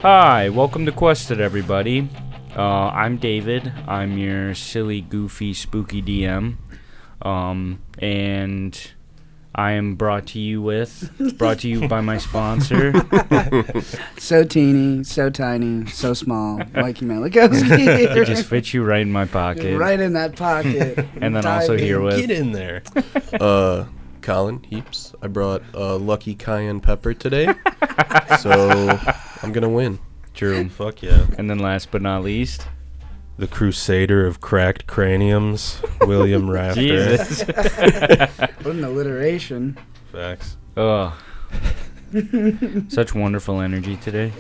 Hi, welcome to Quested, everybody. I'm David. I'm your silly, goofy, spooky DM. And I am brought to you by my sponsor. So teeny, so tiny, so small, Mikey Malikowski. It just fits you right in my pocket. Right in that pocket. And then also here with... Get in there. Colin Heaps. I brought Lucky Cayenne Pepper today. So I'm going to win. True. Fuck yeah. And then last but not least... The Crusader of Cracked Craniums, William Rafter. Jesus. What an alliteration. Facts. Oh. Such wonderful energy today.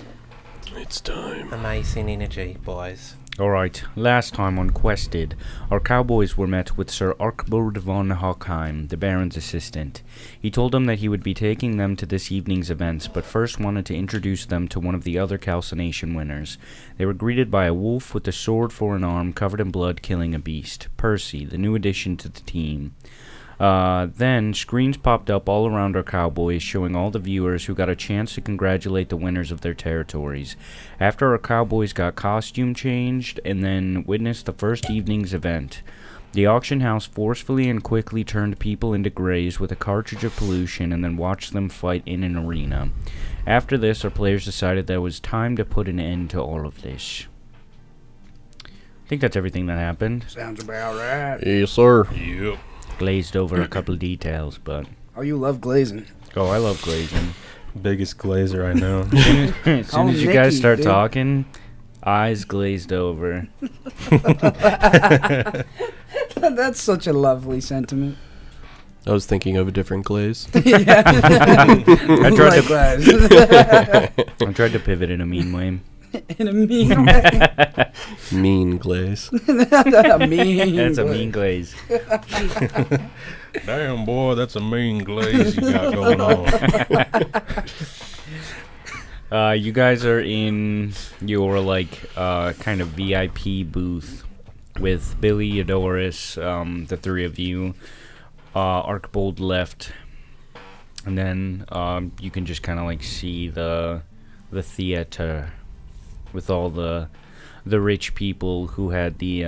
It's time. Amazing energy, boys. Alright, last time on Quested, our cowboys were met with Sir Archibald von Hockheim, the Baron's assistant. He told them that he would be taking them to this evening's events, but first wanted to introduce them to one of the other calcination winners. They were greeted by a wolf with a sword for an arm, covered in blood, killing a beast. Percy, the new addition to the team. Then screens popped up all around our cowboys, showing all the viewers who got a chance to congratulate the winners of their territories. After our cowboys got costume changed and then witnessed the first evening's event, the auction house forcefully and quickly turned people into greys with a cartridge of pollution and then watched them fight in an arena. After this, our players decided that it was time to put an end to all of this. I think that's everything that happened. Sounds about right. Yes, sir. Yep. Glazed over a couple of details, but... Oh, you love glazing. Oh, I love glazing. Biggest glazer I know. As soon as you guys start talking, eyes glazed over. That's such a lovely sentiment. I was thinking of a different glaze. Yeah. I tried to pivot in a mean way. In a mean way. Mean glaze. A mean That's a way. mean glaze. Damn, boy, that's a mean glaze you got going on. You guys are in your, kind of VIP booth with Billy, Edoris, the three of you. Archibald left. And then you can just kind of, see the theater with all the rich people who had the,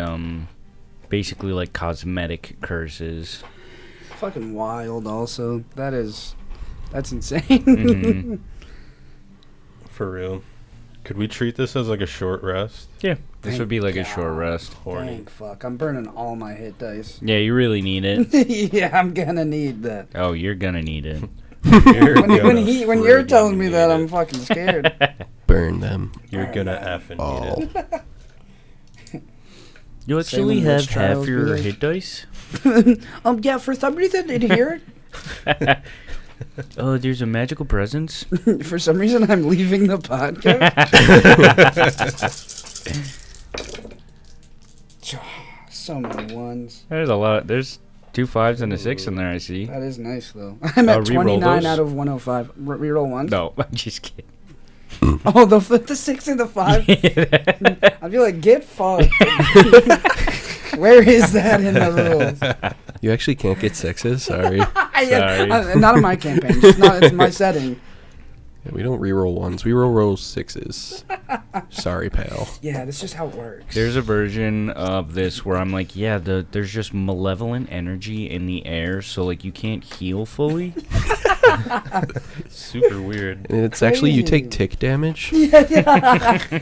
basically, cosmetic curses. Fucking wild, also. That's insane. Mm-hmm. For real. Could we treat this as a short rest? Yeah, this would be a Thank short God. rest. Horny. Thank fuck. I'm burning all my hit dice. Yeah, you really need it. Yeah, I'm gonna need that. Oh, you're gonna need it. When you're telling me that, I'm fucking scared. Burn them. You're gonna effing need it. You Same actually in have those half trials, your really. hit dice? Yeah, for some reason, did you hear it? Oh, there's a magical presence? For some reason, I'm leaving the podcast. So many ones. There's a lot. There's 2 5s and a 6 in there, I see. That is nice, though. I'm at Re-roll 29 those? out of 105. Reroll one? No, I'm just kidding. Oh, the 6 and the 5? I'd be like, get fucked. Where is that in the rules? You actually can't get sixes? Sorry. Not in my campaign. It's my setting. Yeah, we don't reroll ones. We roll sixes. Sorry, pal. Yeah, that's just how it works. There's a version of this where I'm like, yeah, there's just malevolent energy in the air, so, you can't heal fully. Super weird. And it's actually, you take tick damage. Yeah.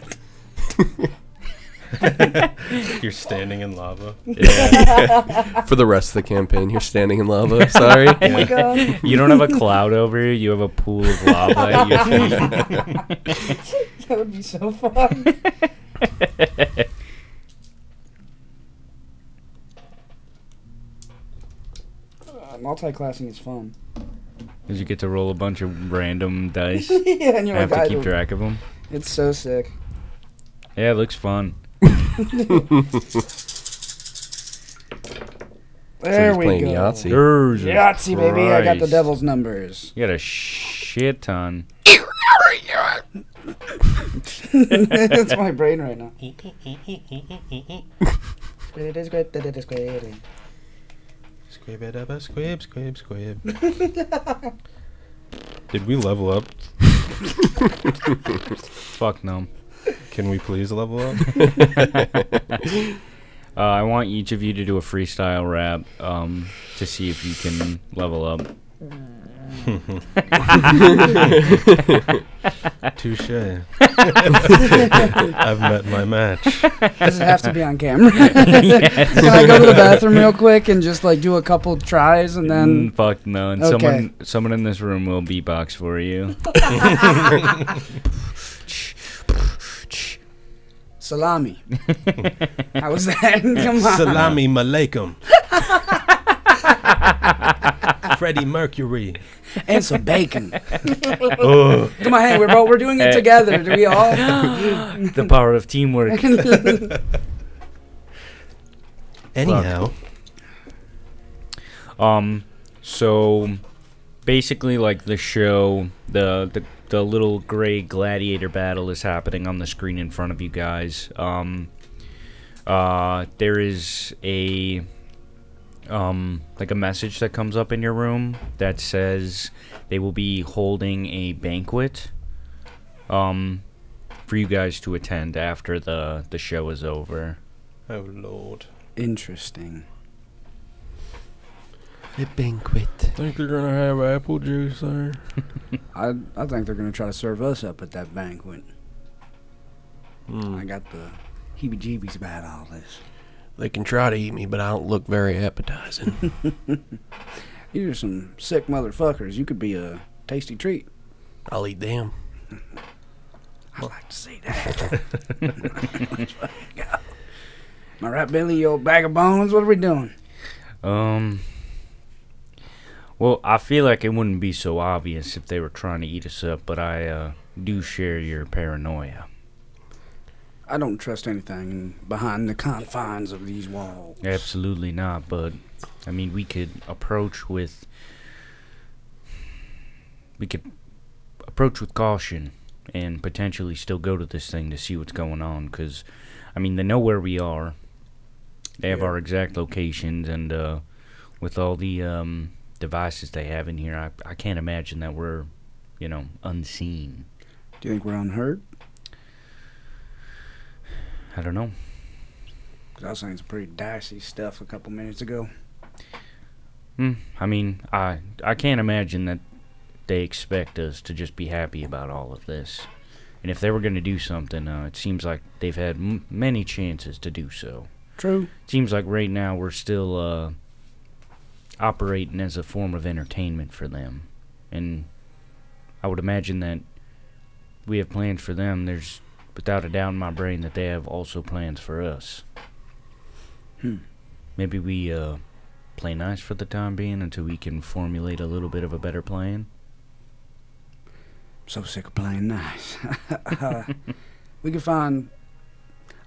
You're standing in lava. Yeah. For the rest of the campaign, you're standing in lava. Sorry. Oh my god. You don't have a cloud over you, you have a pool of lava at your feet. That would be so fun. Multi-classing is fun. Because you get to roll a bunch of random dice. Yeah, and you're Have like, to keep track of them. It's so sick. Yeah, it looks fun. There he's we playing go. Yahtzee. Yahtzee, baby. I got the Christ. devil's numbers. You got a shit ton. That's my brain right now. It is great. It is great. Squib it up, squib. Did we level up? Fuck no. Can we please level up? I want each of you to do a freestyle rap to see if you can level up. Touche. I've met my match. Does it have to be on camera? Can I go to the bathroom real quick and just like do a couple tries and then? Fuck no. And Okay. someone in this room will beatbox for you. Salami. How was that? Come on. Salami malaikum. Freddie Mercury. And some bacon. Oh. Come on, hey, we're doing it together. Do we all? The power of teamwork. Anyhow. So basically, like the show, the little gray gladiator battle is happening on the screen in front of you guys. There is a like a message that comes up in your room that says they will be holding a banquet for you guys to attend after the show is over. Oh, Lord. Interesting. A banquet. Think they're going to have apple juice there? I think they're gonna try to serve us up at that banquet. I got the heebie-jeebies about all this. They can try to eat me, but I don't look very appetizing. These are some sick motherfuckers. You could be a tasty treat. I'll eat them. I'd like to see that. Am I right, Billy? You old bag of bones? What are we doing? Well, I feel like it wouldn't be so obvious if they were trying to eat us up, but I do share your paranoia. I don't trust anything behind the confines of these walls. Absolutely not, but I mean, we could approach with caution and potentially still go to this thing to see what's going on, because I mean, they know where we are. They have our exact locations, and with all the devices they have in here, I can't imagine that we're, unseen. Do you think we're unheard? I don't know. Because I was saying some pretty dicey stuff a couple minutes ago. I mean, I can't imagine that they expect us to just be happy about all of this. And if they were going to do something, it seems like they've had many chances to do so. True. It seems like right now we're still operating as a form of entertainment for them. And I would imagine that we have plans for them. There's without a doubt in my brain that they have also plans for us. Maybe we play nice for the time being until we can formulate a little bit of a better plan. So sick of playing nice. We can find...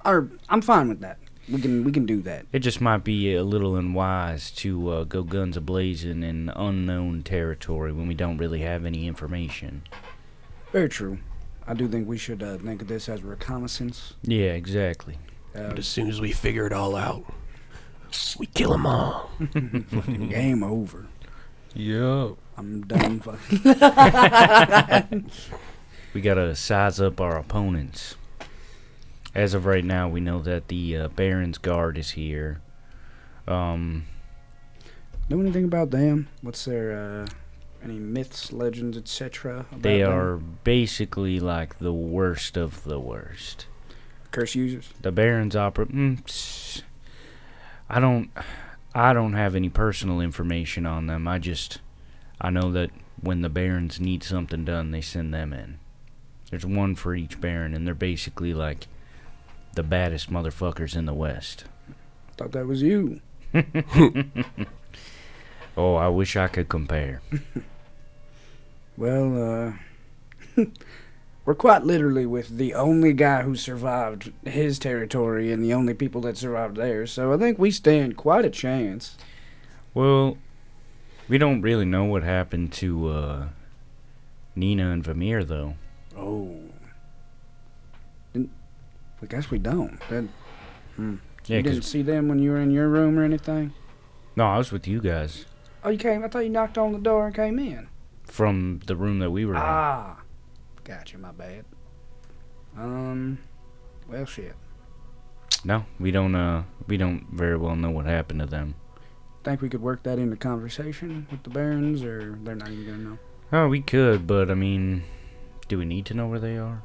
I'm fine with that. We can do that. It just might be a little unwise to go guns a-blazing in unknown territory when we don't really have any information. Very true. I do think we should think of this as reconnaissance. Yeah, exactly. But as soon as we figure it all out, we kill them all. Game over. Yup. I'm done fucking. We gotta size up our opponents. As of right now, we know that the Baron's Guard is here. Know anything about them? What's their any myths, legends, etc.? They are basically like the worst of the worst. Curse users. The Baron's opera. I don't have any personal information on them. I know that when the Barons need something done, they send them in. There's one for each Baron, and they're basically like the baddest motherfuckers in the West. Thought that was you. Oh, I wish I could compare. Well, we're quite literally with the only guy who survived his territory and the only people that survived theirs, so I think we stand quite a chance. Well, we don't really know what happened to Nina and Vamir, though. Oh. I guess we don't. Yeah, You didn't see them when you were in your room or anything? No, I was with you guys. Oh, you came? I thought you knocked on the door and came in. From the room that we were in. Ah. Gotcha, my bad. Well, shit. No, we don't very well know what happened to them. Think we could work that into conversation with the Barons, or they're not even gonna know? Oh, we could, but I mean, do we need to know where they are?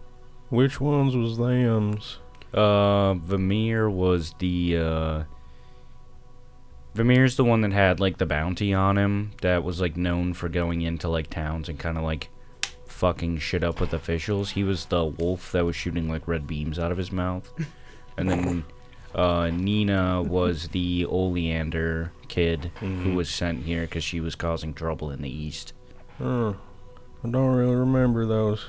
Which ones was them's? Vermeer was the, Vermeer's the one that had, like, the bounty on him that was, like, known for going into, like, towns and kind of, like, fucking shit up with officials. He was the wolf that was shooting, like, red beams out of his mouth. And then, Nina was the oleander kid who was sent here because she was causing trouble in the east. I don't really remember those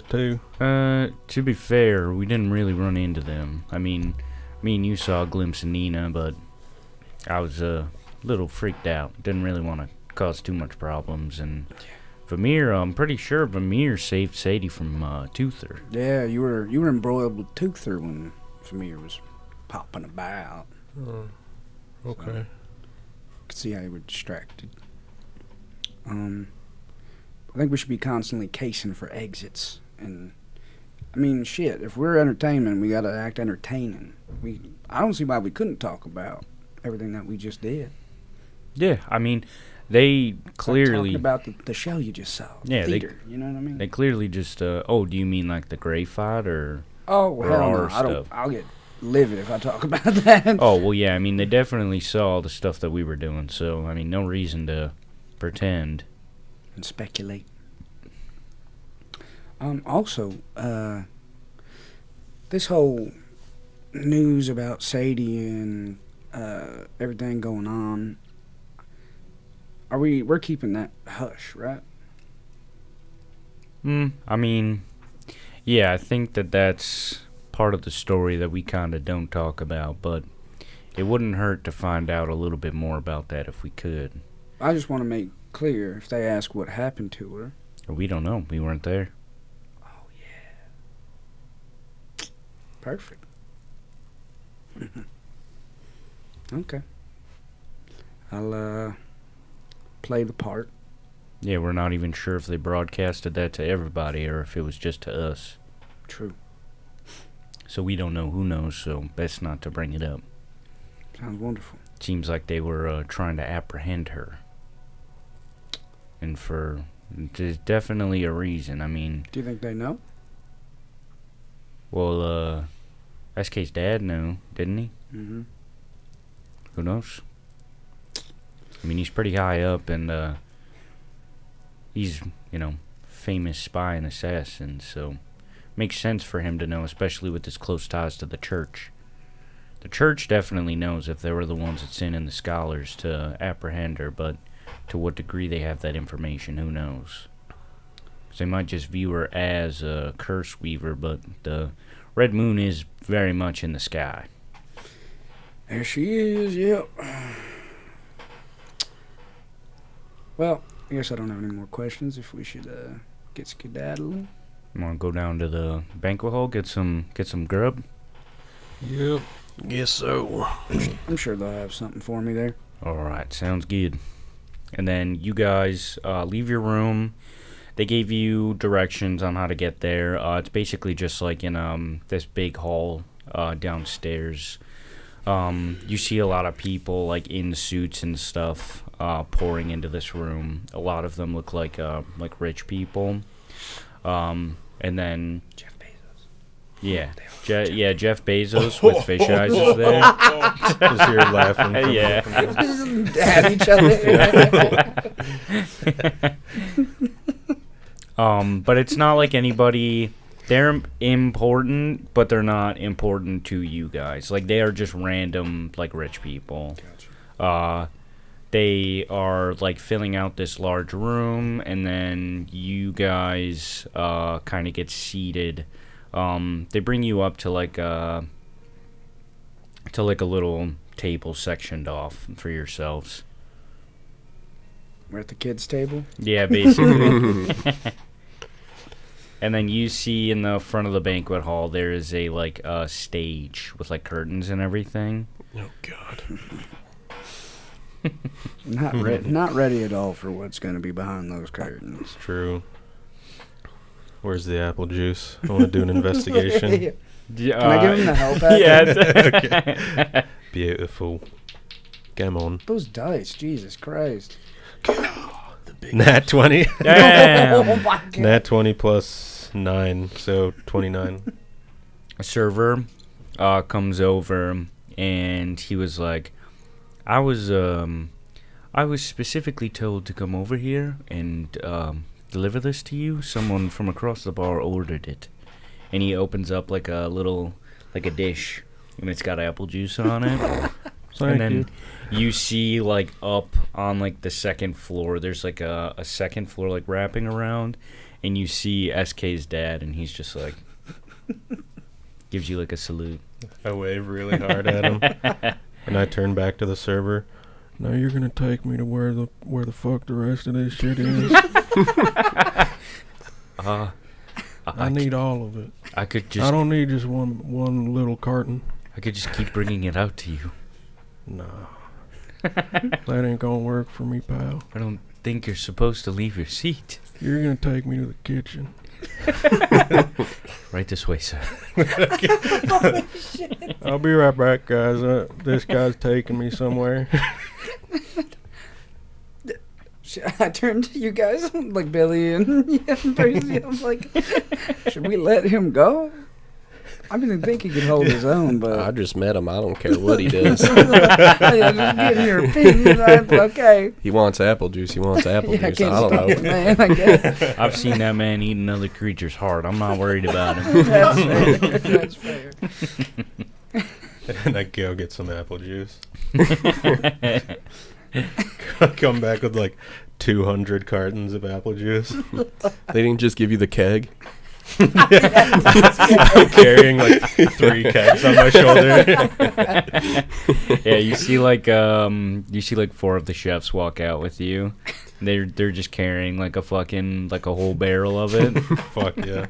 two. To be fair, we didn't really run into them. I mean, me and you saw a glimpse of Nina, but I was a little freaked out. Didn't really want to cause too much problems. And Vermeer, I'm pretty sure Vermeer saved Sadie from Toother. Yeah, you were embroiled with Toother when Vermeer was popping about. Okay. So, could see how you were distracted. I think we should be constantly casing for exits. And I mean, shit, if we're entertainment, we gotta act entertaining. I don't see why we couldn't talk about everything that we just did. Yeah, I mean, they clearly... Talking about the show you just saw. Yeah, theater, you know what I mean? They clearly just, oh, do you mean like the gray fight, or... Oh, or hell no. our I don't. stuff? I'll get livid if I talk about that. Oh, well, yeah, I mean, they definitely saw the stuff that we were doing, so, I mean, no reason to pretend. And speculate. Also, this whole news about Sadie and everything going on, we're keeping that hush, right? I mean, yeah, I think that's part of the story that we kind of don't talk about, but it wouldn't hurt to find out a little bit more about that if we could. I just want to make clear, if they ask what happened to her. We don't know. We weren't there. Oh, yeah. Perfect. Okay. I'll play the part. Yeah, we're not even sure if they broadcasted that to everybody or if it was just to us. True. So we don't know. Who knows? So best not to bring it up. Sounds wonderful. Seems like they were trying to apprehend her. And there's definitely a reason. I mean... Do you think they know? Well, SK's dad knew, didn't he? Mm-hmm. Who knows? I mean, he's pretty high up, and he's, famous spy and assassin, so makes sense for him to know, especially with his close ties to the church. The church definitely knows if they were the ones that sent in the scholars to apprehend her, but to what degree they have that information, who knows? 'Cause they might just view her as a curse weaver, but the red moon is very much in the sky. There she is, yep. Well, I guess I don't have any more questions. If we should get skedaddling. You want to go down to the banquet hall, get some grub? Yep. Guess so. I'm sure they'll have something for me there. Alright, sounds good. And then you guys leave your room. They gave you directions on how to get there. It's basically just like in this big hall downstairs. You see a lot of people like in suits and stuff pouring into this room. A lot of them look like rich people. And then Jeff Bezos. yeah, Jeff Bezos with fish eyes is there. Just here laughing. Yeah. At each other. But it's not like anybody. They're important, but they're not important to you guys. Like, they are just random, like, rich people. Gotcha. They are, like, filling out this large room, and then you guys kind of get seated. They bring you up to, like, a little table sectioned off for yourselves. We're at the kids' table. Yeah, basically. And then you see in the front of the banquet hall there is a stage with like curtains and everything. Oh God. Not ready at all for what's going to be behind those curtains. True. Where's the apple juice? I want to do an investigation. Can I give him the help? Yeah. Beautiful. Come on. Those dice, Jesus Christ. Nat 20. Oh Damn. my God. Nat 20 plus 9, so 29. A server comes over and he was like, I was specifically told to come over here and deliver this to you. Someone from across the bar ordered it. And he opens up like a dish, and it's got apple juice on it. And then you see, like, up on, like, the second floor, there's, like, a second floor, like, wrapping around, and you see SK's dad, and he's just, like, gives you, like, a salute. I wave really hard at him, and I turn back to the server. Now you're gonna take me to where the fuck the rest of this shit is. I need all of it. I could just... I don't need just one little carton. I could just keep bringing it out to you. No. That ain't gonna work for me, pal. I don't think you're supposed to leave your seat. You're gonna take me to the kitchen. Right this way, sir. I'll be right back, guys. This guy's taking me somewhere. I turned to you guys, like Billy and Percy. I'm like, should we let him go? I didn't think he could hold his own, but I just met him. I don't care what he does. yeah, just getting your opinion. Okay. He wants apple juice. He wants apple Yeah, I juice. can't I don't stop know. it, man. I guess. I've seen that man eat another creature's heart. I'm not worried about him. That's fair. That's fair. And I go get some apple juice. Come back with like 200 cartons of apple juice. They didn't just give you the keg. I'm carrying like 3 kegs on my shoulder. Yeah, you see like 4 of the chefs walk out with you. They're just carrying like a whole barrel of it. Fuck yeah.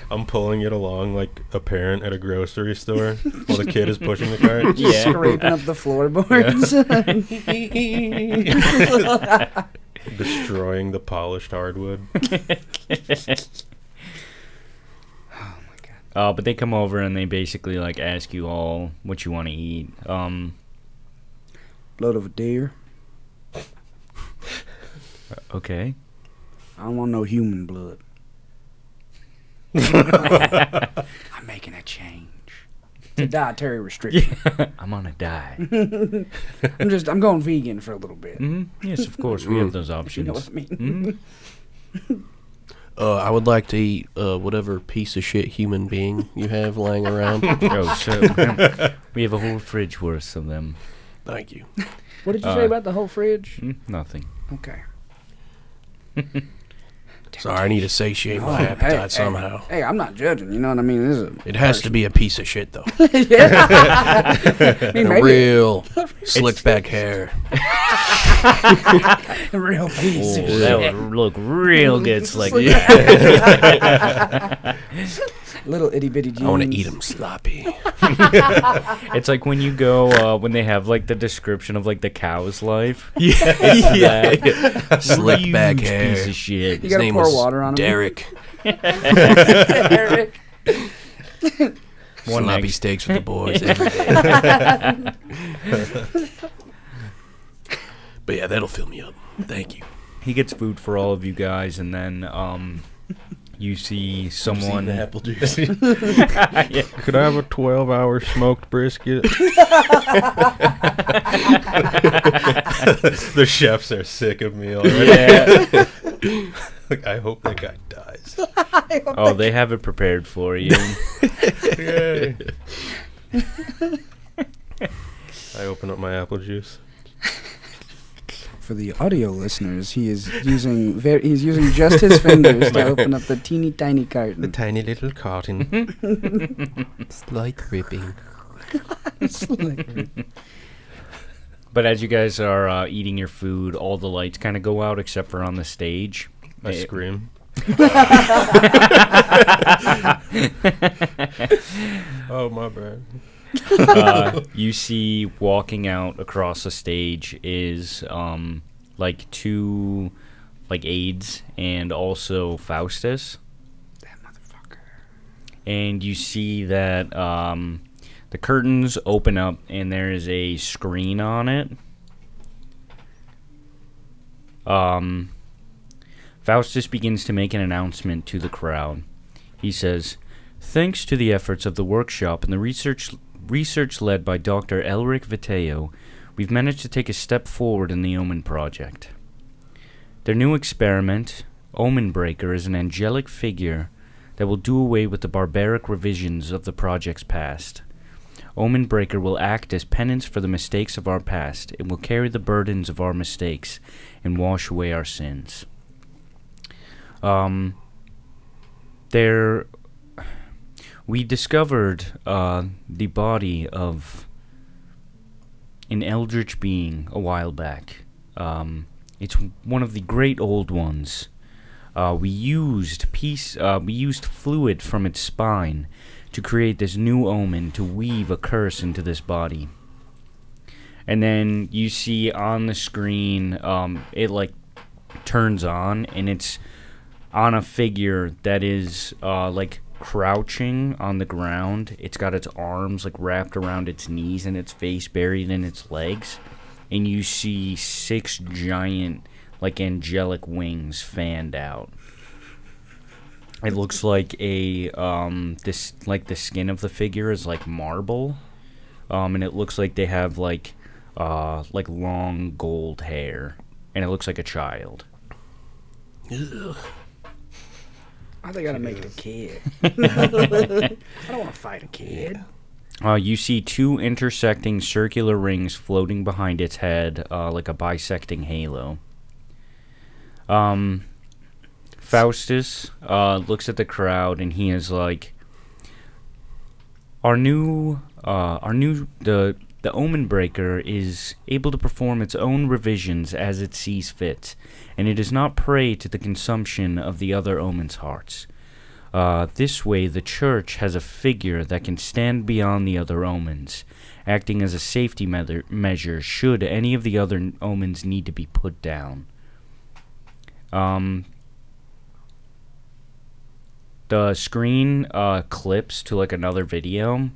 I'm pulling it along like a parent at a grocery store while the kid is pushing the cart. Just Yeah. scraping up the floorboards. Destroying the polished hardwood. But they come over and they basically like ask you all what you want to eat. Blood of a deer. Okay. I don't want no human blood. I'm making a change. It's a dietary restriction. I'm on a diet. I'm going vegan for a little bit. Yes, of course we have those You options. know what I mean? I would like to eat whatever piece of shit human being you have laying around. Oh, so we have a whole fridge worth of them. Thank you. What did you say about the whole fridge? Nothing. Okay. Sorry, I need to satiate my appetite somehow. Hey, I'm not judging. You know what I mean? This is It has to be a piece of shit, though. I mean, maybe Real slick back hair. a real piece. Oh, of that shit. would look real good. Slick. Little itty bitty jeans. I want to eat them sloppy. It's like when you go when they have like the description of like the cow's life. Yeah. Slick Huge back piece hair. of shit. You gotta name pour was water on him. Derek. Eric. One Sloppy next. steaks with the boys every day. But yeah, that'll fill me up. Thank you. He gets food for all of you guys, and then you see someone. the apple juice. Could I have a 12-hour smoked brisket? The chefs are sick of me already. Yeah. Like, I hope that guy dies. Oh, they have it prepared for you. Yay. I open up my apple juice. For the audio listeners, he is using just his fingers to open up the teeny tiny carton. Tiny little carton. Slight ripping. But as you guys are eating your food, all the lights kind of go out except for on the stage. I scream. Oh, my bad. You see walking out across the stage is like two like aides, and also Faustus. That motherfucker. And you see that the curtains open up, and there is a screen on it. Faustus begins to make an announcement to the crowd. He says, "Thanks to the efforts of the workshop and the research led by Dr. Elric Viteo, we've managed to take a step forward in the Omen Project. Their new experiment, Omen Breaker, is an angelic figure that will do away with the barbaric revisions of the project's past. Omen Breaker will act as penance for the mistakes of our past. It will carry the burdens of our mistakes and wash away our sins." We discovered the body of an eldritch being a while back. It's one of the great old ones. We used fluid from its spine to create this new omen to weave a curse into this body. And then you see on the screen, it like turns on, and it's on a figure that is like crouching on the ground. It's got its arms like wrapped around its knees and its face buried in its legs. And you see 6 giant like angelic wings fanned out. It looks like the skin of the figure is like marble. And it looks like they have like long gold hair. And it looks like a child. Ugh. Why they gotta make it a kid? I don't want to fight a kid. You see 2 intersecting circular rings floating behind its head, like a bisecting halo. Faustus looks at the crowd, and he is like, the Omen Breaker is able to perform its own revisions as it sees fit, and it is not prey to the consumption of the other omens' hearts. This way, the church has a figure that can stand beyond the other omens, acting as a safety measure should any of the other omens need to be put down. The screen clips to like another video.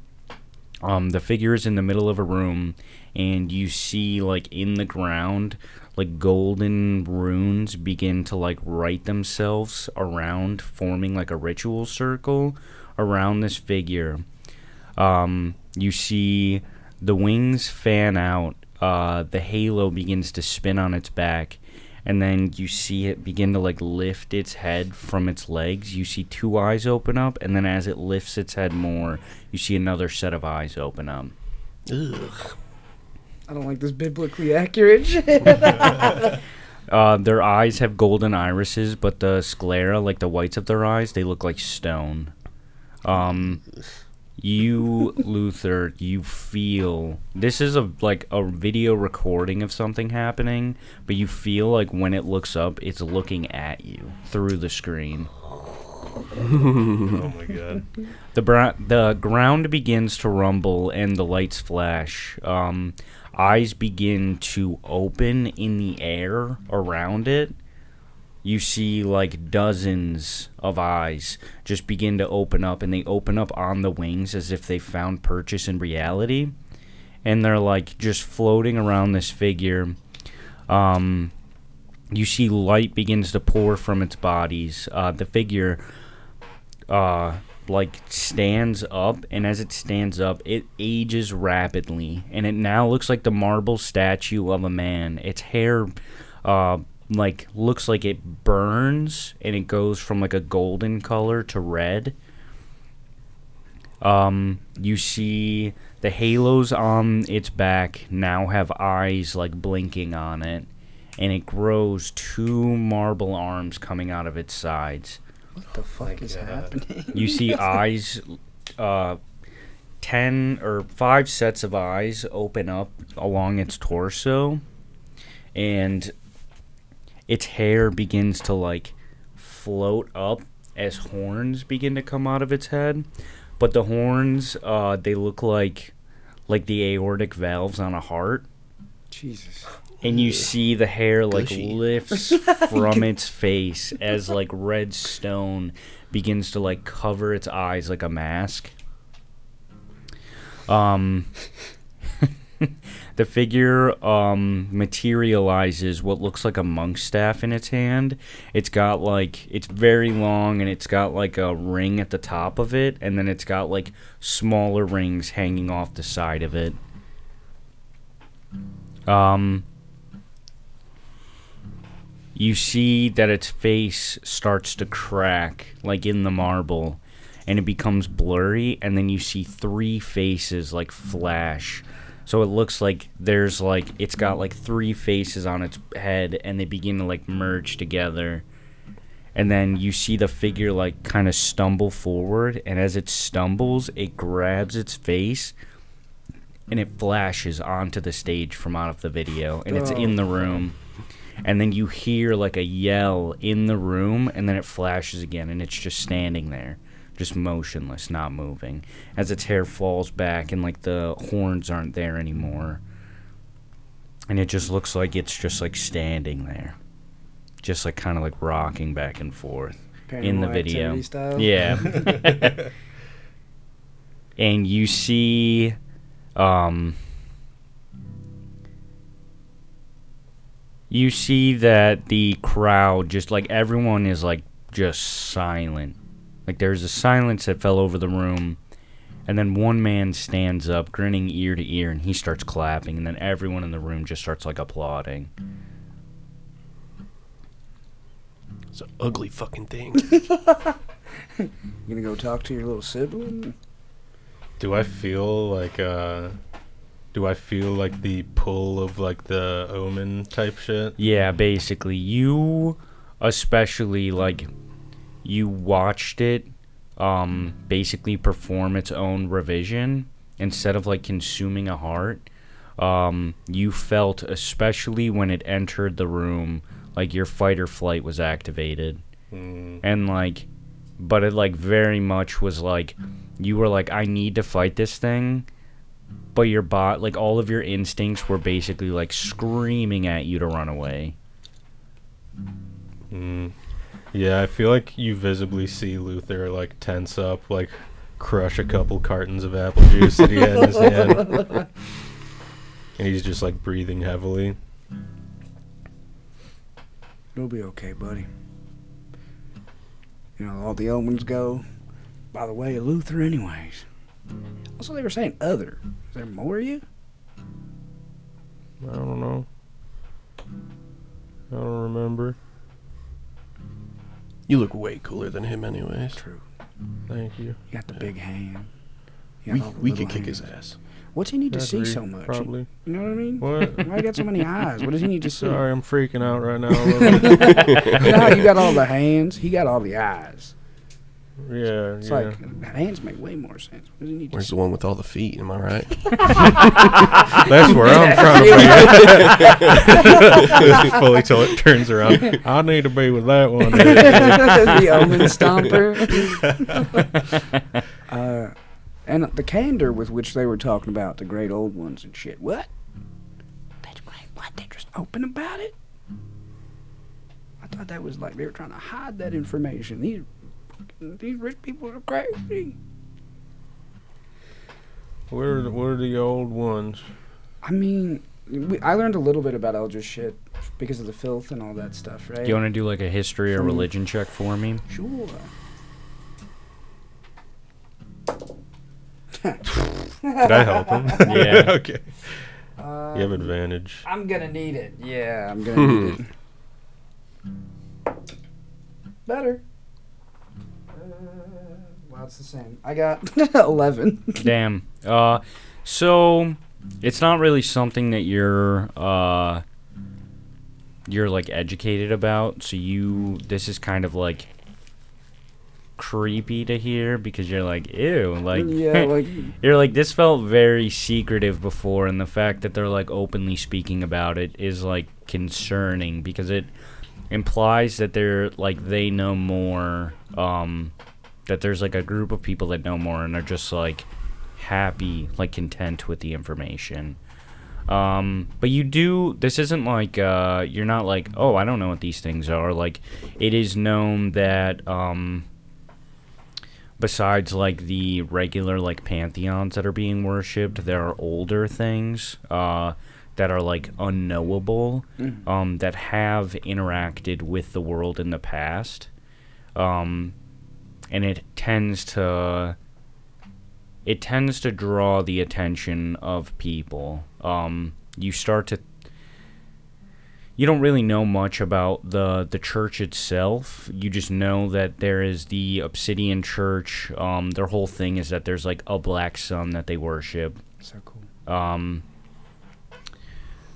The figure is in the middle of a room, and you see like in the ground like golden runes begin to like write themselves around, forming like a ritual circle around this figure. You see the wings fan out, the halo begins to spin on its back, and then you see it begin to like lift its head from its legs. You see 2 eyes open up, and then as it lifts its head more, you see another set of eyes open up. Ugh. I don't like this biblically accurate shit. Their eyes have golden irises, but the sclera, like the whites of their eyes, they look like stone. You, Luther, you feel... This is a video recording of something happening, but you feel like when it looks up, it's looking at you through the screen. Oh my god. The ground begins to rumble and the lights flash. Eyes begin to open in the air around it. You see like dozens of eyes just begin to open up, and they open up on the wings as if they found purchase in reality. And they're like just floating around this figure. You see light begins to pour from its bodies. The figure like stands up, and as it stands up, it ages rapidly, and it now looks like the marble statue of a man. Its hair like looks like it burns, and it goes from like a golden color to red. You see the halos on its back now have eyes like blinking on it, and it grows 2 marble arms coming out of its sides. What the fuck is happening? You see eyes, 10 or 5 sets of eyes open up along its torso, and its hair begins to like float up as horns begin to come out of its head. But the horns, they look like the aortic valves on a heart. Jesus. And you see the hair like Gushy. lifts from its face as like red stone begins to like cover its eyes like a mask. The figure materializes what looks like a monk's staff in its hand. It's got like, it's very long and it's got like a ring at the top of it, and then it's got like smaller rings hanging off the side of it. You see that its face starts to crack, like in the marble, and it becomes blurry, and then you see 3 faces, like, flash. So it looks like there's, like, it's got, like, 3 faces on its head, and they begin to, like, merge together. And then you see the figure, like, kind of stumble forward, and as it stumbles, it grabs its face, and it flashes onto the stage from out of the video, and it's in the room. And then you hear like a yell in the room, and then it flashes again, and it's just standing there, just motionless, not moving, as its hair falls back and like the horns aren't there anymore. And it just looks like it's just like standing there, just like kind of like rocking back and forth in the video. Activity style? Yeah. And you see you see that the crowd, just like everyone is like just silent. Like there's a silence that fell over the room, and then one man stands up, grinning ear to ear, and he starts clapping, and then everyone in the room just starts like applauding. It's an ugly fucking thing. You gonna go talk to your little sibling? Do I feel like the pull of like the Omen type shit? Yeah, basically. You especially, like, you watched it basically perform its own revision instead of, like, consuming a heart. You felt, especially when it entered the room, like your fight or flight was activated. And, like, but it, like, very much was, like, you were like, I need to fight this thing. But your like all of your instincts were basically like screaming at you to run away. Yeah, I feel like you visibly see Luther like tense up, like crush a couple cartons of apple juice that he had in his hand. And he's just like breathing heavily. It'll be okay, buddy. You know, all the omens go by the way of Luther anyways. Also, they were saying other. Is there more of you? I don't know. I don't remember. You look way cooler than him anyways. True. Thank you. You got the big hand. You got all the We little could kick his hands. ass. What's he need to I'd see agree, so much? Probably. You know what I mean? What? Why you got so many eyes? What does he need to see? Sorry, I'm freaking out right now a little bit. You know how you got all the hands? He got all the eyes. Yeah, It's yeah. like, hands make way more sense. What does he need to Where's see? the one with all the feet? Am I right? That's where I'm trying to bring it. Fully till it turns around. I need to be with that one. The Omen Stomper. And the candor with which they were talking about the great old ones and shit. What? That's great. What? They're just open about it? I thought that was like they were trying to hide that information. These rich people are crazy. What are the old ones? I mean, I learned a little bit about Eldritch shit because of the filth and all that stuff, right? Do you want to do like a history or From- religion check for me? Sure. Did I help him? Yeah. Okay. You have advantage. I'm gonna need it. Yeah, I'm gonna need it. Better. Well, it's the same. I got 11. Damn. So it's not really something that you're like educated about. So this is kind of like creepy to hear because you're like, ew, like Yeah, like you're like, this felt very secretive before, and the fact that they're like openly speaking about it is like concerning because it implies that they're like they know more, that there's like a group of people that know more and are just like happy, like content with the information. But you do. This isn't like you're not like, oh, I don't know what these things are. Like, it is known that besides like the regular like pantheons that are being worshipped, there are older things that are like unknowable, that have interacted with the world in the past, and it tends to draw the attention of people. You don't really know much about the church itself. You just know that there is the Obsidian Church. Their whole thing is that there's like a black sun that they worship. So cool.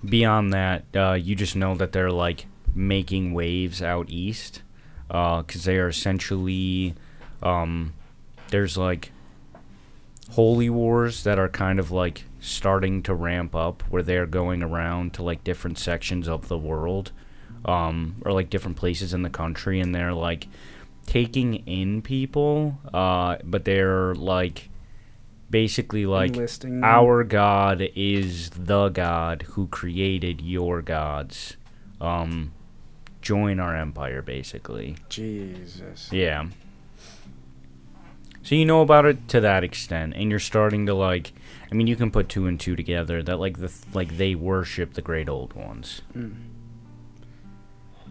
Beyond that, you just know that they're like making waves out east, because they are essentially, there's like holy wars that are kind of like starting to ramp up, where they're going around to like different sections of the world, or like different places in the country, and they're like taking in people, but they're like basically like, Enlisting them. our god is the god who created your gods. Join our empire, basically. Jesus. Yeah. So you know about it to that extent, and you're starting to like, I mean, you can put two and two together that like they worship the great old ones.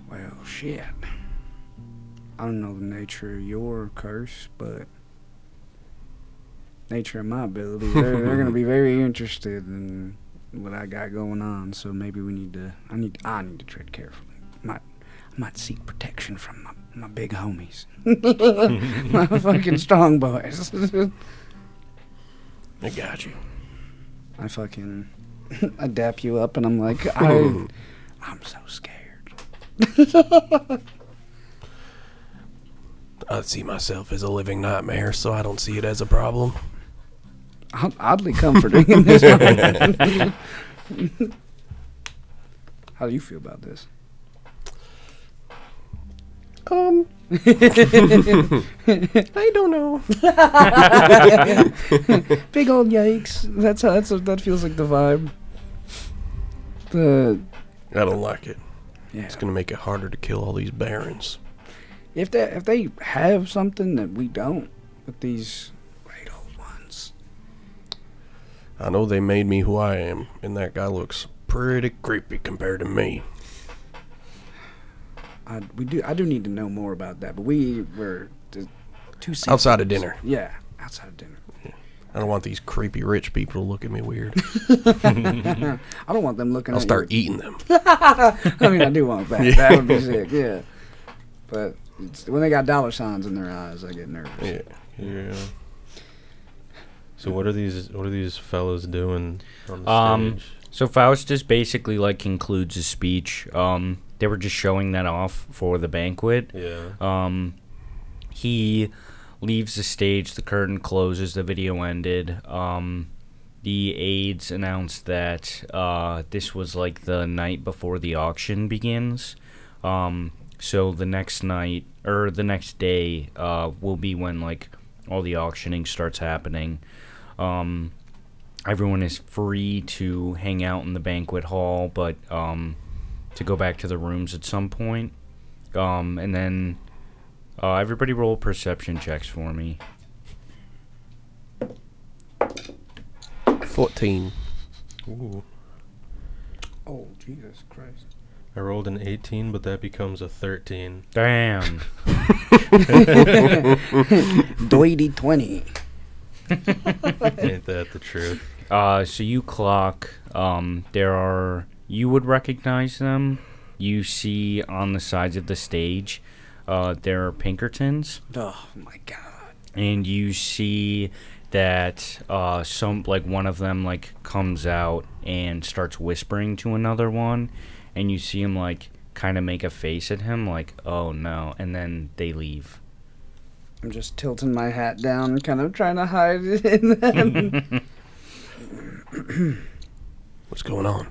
Well, shit. I don't know the nature of your curse, but nature of my ability, they're going to be very interested in what I got going on. So maybe I need to tread carefully. I might seek protection from my big homies, my fucking strong boys. I got you. I fucking I dap you up, and I'm like, I'm so scared. I see myself as a living nightmare, so I don't see it as a problem. Oddly comforting in this moment. How do you feel about this? I don't know. Big old yikes. That feels like the vibe. I don't like it. Yeah. It's gonna make it harder to kill all these barons. If they have something that we don't, with these great old ones. I know they made me who I am, and that guy looks pretty creepy compared to me. I do need to know more about that, but we were two Outside of dinner. Yeah, outside of dinner. I don't want these creepy rich people to look at me weird. I don't want them looking I'll at start you. eating them. I mean, I do want that. Yeah. That would be sick, yeah. But when they got dollar signs in their eyes, I get nervous. Yeah. So what are these fellows doing on the stage? So Faustus basically like concludes his speech. They were just showing that off for the banquet. Yeah. He leaves the stage, the curtain closes, the video ended. The aides announced that this was like the night before the auction begins. So the next night, or the next day, will be when like all the auctioning starts happening. Everyone is free to hang out in the banquet hall, but to go back to the rooms at some point. And then everybody roll perception checks for me. 14. Ooh. Oh, Jesus Christ. I rolled an 18, but that becomes a 13. Damn. Doity 20. Ain't that the truth? So you clock, you would recognize them. You see on the sides of the stage, there are Pinkertons. Oh, my God. And you see that one of them like comes out and starts whispering to another one, and you see him like kind of make a face at him like, oh no, and then they leave. I'm just tilting my hat down, kind of trying to hide it in them. What's going on?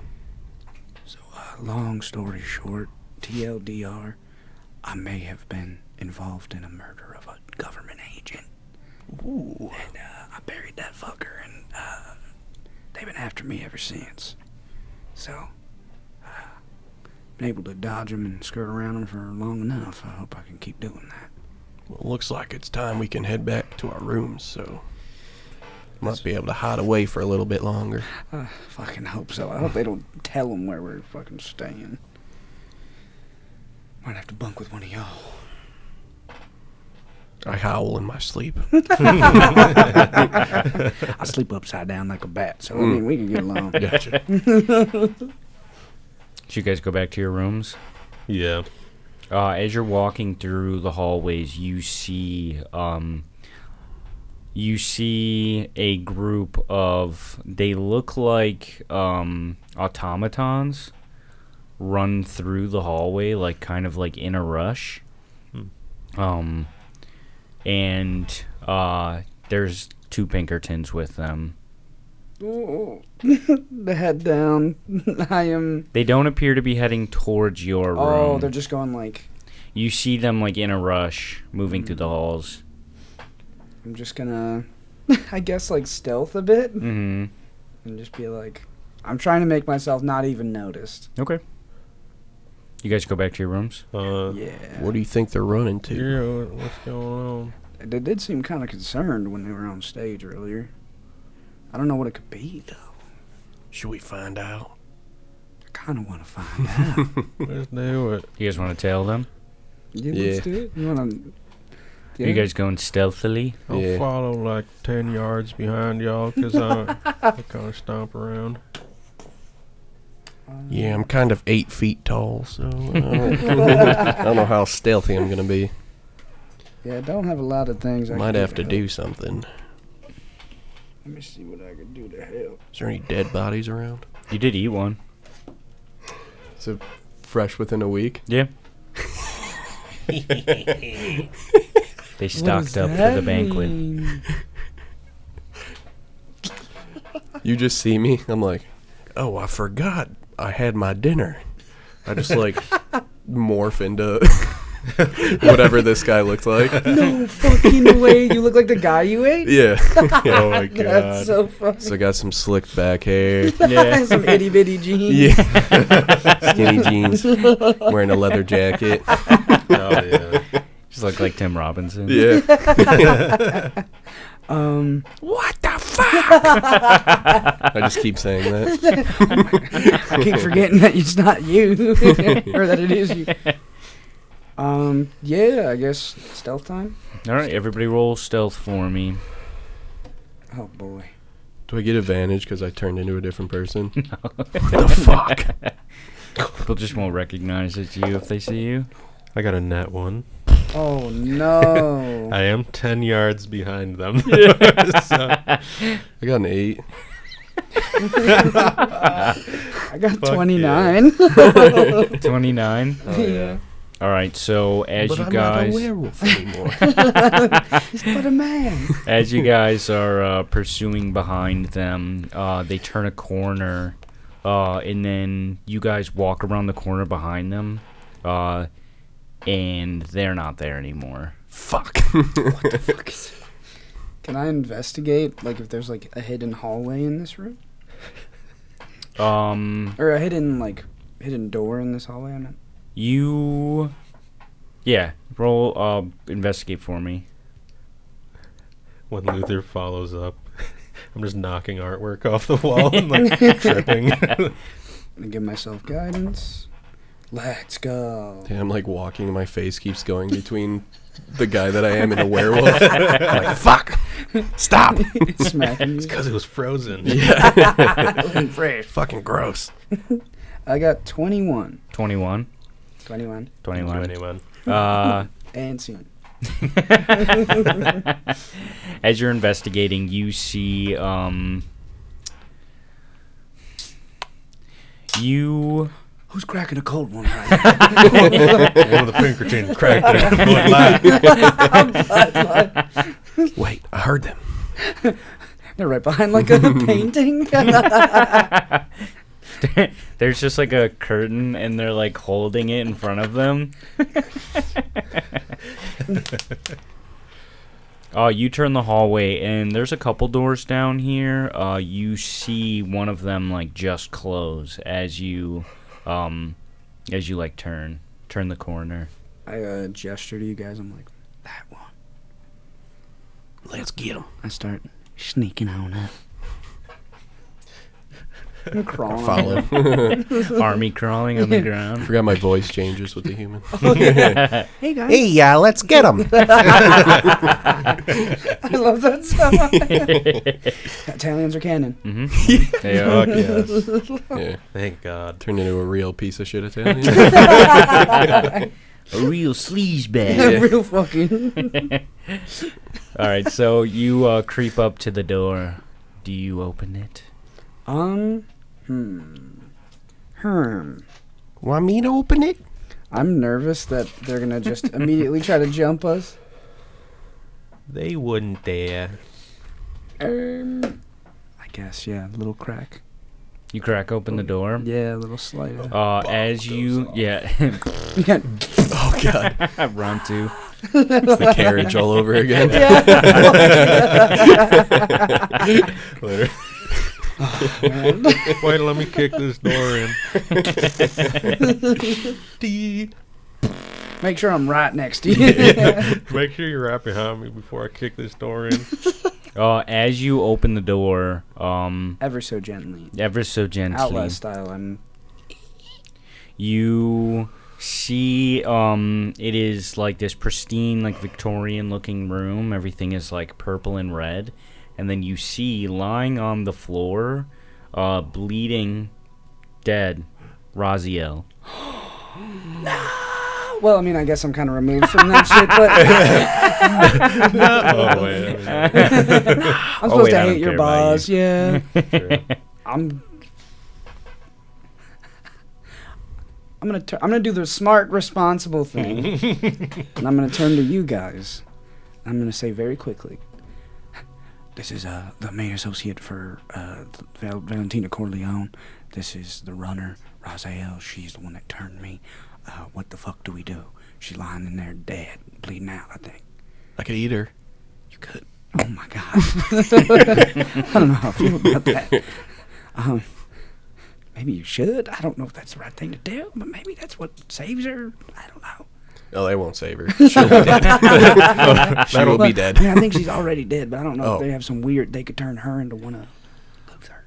So, long story short, TLDR, I may have been involved in a murder of a government agent. Ooh. And I buried that fucker, and they've been after me ever since. So, been able to dodge them and skirt around them for long enough. I hope I can keep doing that. Well, looks like it's time we can head back to our rooms, so might be able to hide away for a little bit longer. I fucking hope so. I hope they don't tell them where we're fucking staying. Might have to bunk with one of y'all. I howl in my sleep. I sleep upside down like a bat, so I mean, we can get along. Gotcha. Did you guys go back to your rooms? Yeah. As you're walking through the hallways, you see a group of, they look like automatons run through the hallway, like kind of like in a rush. And there's two Pinkertons with them. Oh, the head down. I am. They don't appear to be heading towards your room. Oh, they're just going like. You see them like in a rush, moving through the halls. I'm just gonna, I guess, like stealth a bit, Mm-hmm. and just be like, I'm trying to make myself not even noticed. Okay. You guys go back to your rooms? Yeah. What do you think they're running to? Yeah, what's going on? They did seem kind of concerned when they were on stage earlier. I don't know what it could be though. Should we find out? I kind of want to find out. Let's do it. You guys want to tell them? Yeah, Yeah. let's do it. You want to? Are you guys going stealthily? I'll Yeah. follow like 10 yards behind y'all because I kind of stomp around. Yeah, I'm kind of 8 feet tall, so I don't know how stealthy I'm going to be. Yeah, I don't have a lot of things. I Might can have to help. do something. Let me see what I could do to help. Is there any dead bodies around? You did eat one. Is it fresh within a week? Yeah. They stocked up for the banquet. You just see me, I'm like, oh, I forgot I had my dinner. I just like morph into whatever this guy looks like. No fucking way! You look like the guy you ate. Yeah. Oh my That's god. so funny. So I got some slicked back hair. Yeah. Some itty bitty jeans. Yeah. Skinny jeans. Wearing a leather jacket. Oh yeah. Just look like Tim Robinson. Yeah. What the fuck? I just keep saying that. I keep forgetting that it's not you, or that it is you. Yeah, I guess stealth time. All right, everybody roll stealth for me. Oh boy. Do I get advantage because I turned into a different person? What the fuck? People just won't recognize it's you if they see you. I got a net one. Oh no. I am 10 yards behind them. So, I got an 8. I got Fuck 29. 29. oh, Yeah. All right, so as But you I'm guys, not a werewolf anymore. He's but a man. as you guys are pursuing behind them, they turn a corner, and then you guys walk around the corner behind them, and they're not there anymore. Fuck. What the fuck is it? Can I investigate, like, if there's, like, a hidden hallway in this room? Or a hidden door in this hallway, I meant? Roll investigate for me. when Luther follows up, I'm just knocking artwork off the wall and like tripping. I'm gonna give myself guidance. Let's go. Yeah, I'm like walking and my face keeps going between the guy that I am and a werewolf. I'm like, fuck! Stop! Smacking It's you. because it was frozen. Yeah. Fucking gross. I got 21. 21. 21. 21. Anyone? And scene. As you're investigating, you see Who's cracking a cold one right One of the Pinkerton cracked it. Wait, I heard them. They're right behind like a painting. there's just like a curtain and they're like holding it in front of them. You turn the hallway, and there's a couple doors down here. You see one of them like just close as you like turn the corner. I gesture to you guys. I'm like, that one. Let's get him. I start sneaking on up. I'm crawling. Follow. Army crawling on the ground. Forgot my voice changes with the human. Hey guys. Hey, let's get him. I love that song. Italians are canon. Mm-hmm. They are. Fuck yes. Yeah. Thank God. Turned into a real piece of shit Italian. A real sleazebag. Real fucking. All right, so you creep up to the door. Do you open it? Want me to open it? I'm nervous that they're gonna just immediately try to jump us. They wouldn't dare. I guess, yeah, a little crack. You crack open the door. Yeah, a little slight. As you, Yeah. Oh God. run to. The carriage all over again. Literally. Wait, let me kick this door in. Make sure I'm right next to you. Make sure you're right behind me before I kick this door in. As you open the door, Ever so gently. outlet style. you see, it is like this pristine, like Victorian looking room. Everything is like purple and red. And then you see lying on the floor, bleeding, dead, Raziel. Well, I mean, I guess I'm kind of removed from that shit, but Oh, wait. I'm supposed to I don't hate your care about boss. Yeah, True. I'm gonna do the smart, responsible thing, and I'm gonna turn to you guys. I'm gonna say very quickly. This is the main associate for Valentina Corleone. This is the runner, Raziel. She's the one that turned me. What the fuck do we do? She's lying in there dead, bleeding out, I think. I could eat her. You could. Oh my God. I don't know how I feel about that. Maybe you should. I don't know if that's the right thing to do, but maybe that's what saves her. I don't know. Oh, they won't save her. She'll be dead. She will be dead. I mean, I think she's already dead, but I don't know if Oh. they have some weird. They could turn her into one of Luther.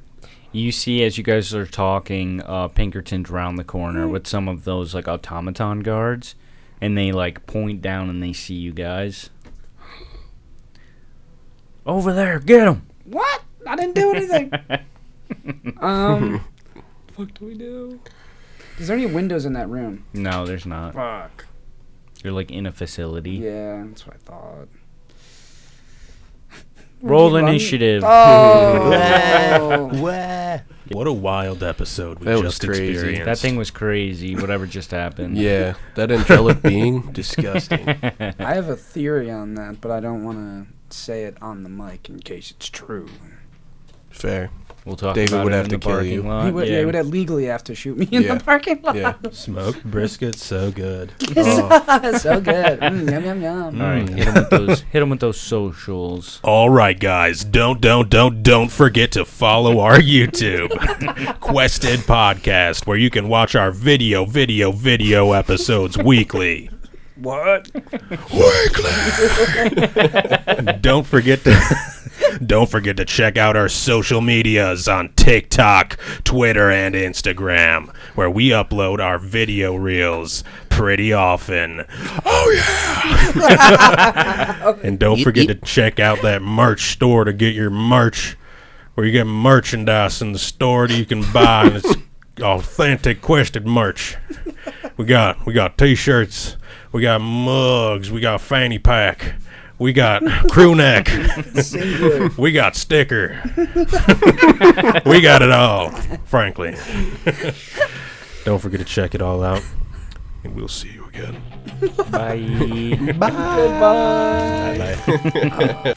You see, as you guys are talking, Pinkerton's around the corner with some of those like automaton guards, and they like point down and they see you guys. Over there, get him! What? I didn't do anything. What the fuck do we do? Is there any windows in that room? No, there's not. Fuck. You're like in a facility. Yeah, that's what I thought. Roll Where'd you run? initiative. Oh. What a wild episode we That was just crazy. experienced. That thing was crazy. Whatever just happened. Yeah, that angelic being, disgusting. I have a theory on that, but I don't want to say it on the mic in case it's true. Fair. We'll talk David about would it have in to the kill parking you. lot. He would, yeah. he would have legally have to shoot me in Yeah. the parking lot. Yeah. Smoked brisket, so good. So good. Yum, yum, yum. All right, hit him with those socials. All right, guys, don't forget to follow our YouTube, Quested Podcast, where you can watch our video episodes weekly. What? Don't forget to check out our social medias on TikTok, Twitter, and Instagram, where we upload our video reels pretty often. Oh yeah! And don't forget to check out that merch store to get your merch, where you get merchandise in the store that you can buy, and it's authentic Quested merch. We got t-shirts, we got mugs, we got fanny pack, we got crew neck, we got sticker. We got it all, frankly. Don't forget to check it all out, and we'll see you again. Bye. Goodbye. Bye.